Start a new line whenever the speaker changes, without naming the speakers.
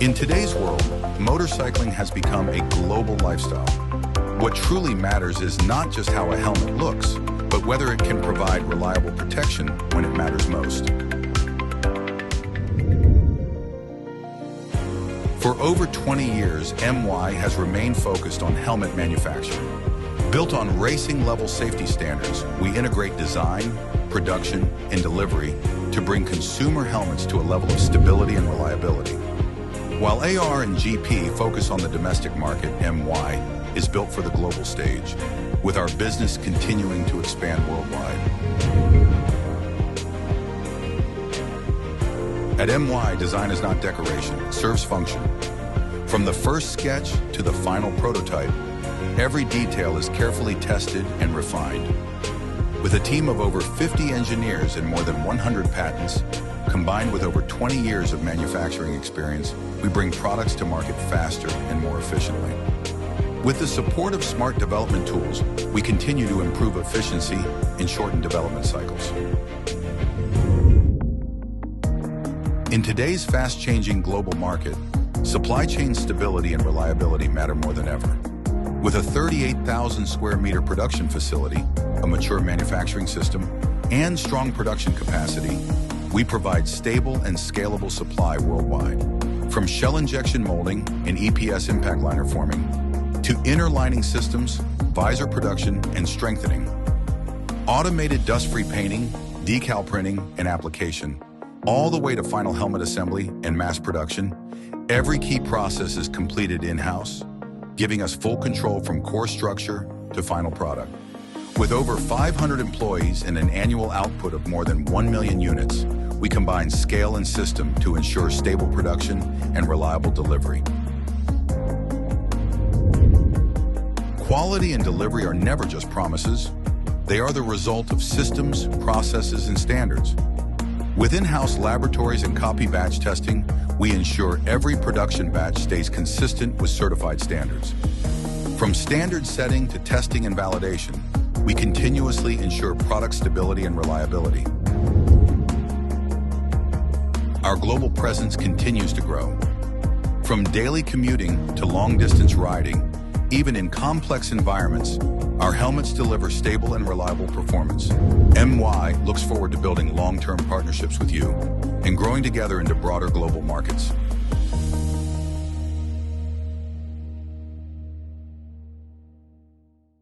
In today's world, motorcycling has become a global lifestyle. What truly matters is not just how a helmet looks, but whether it can provide reliable protection when it matters most. For over 20 years, MY has remained focused on helmet manufacturing. Built on racing-level safety standards, we integrate design, production, and delivery to bring consumer helmets to a level of stability and reliability. While AR and GP focus on the domestic market, MY is built for the global stage, with our business continuing to expand worldwide. At MY, design is not decoration, it serves function. From the first sketch to the final prototype, every detail is carefully tested and refined. With a team of over 50 engineers and more than 100 patents, combined with over 20 years of manufacturing experience, we bring products to market faster and more efficiently. With the support of smart development tools, we continue to improve efficiency and shorten development cycles. In today's fast-changing global market, supply chain stability and reliability matter more than ever. With a 38,000 square meter production facility, a mature manufacturing system, and strong production capacity, we provide stable and scalable supply worldwide. From shell injection molding and EPS impact liner forming, to inner lining systems, visor production, and strengthening. Automated dust-free painting, decal printing, and application, all the way to final helmet assembly and mass production, every key process is completed in-house, giving us full control from core structure to final product. With over 500 employees and an annual output of more than 1 million units, we combine scale and system to ensure stable production and reliable delivery. Quality and delivery are never just promises. They are the result of systems, processes, and standards. With in-house laboratories and copy batch testing, we ensure every production batch stays consistent with certified standards. From standard setting to testing and validation, we continuously ensure product stability and reliability. Our global presence continues to grow. From daily commuting to long-distance riding, even in complex environments, our helmets deliver stable and reliable performance. MY looks forward to building long-term partnerships with you and growing together into broader global markets.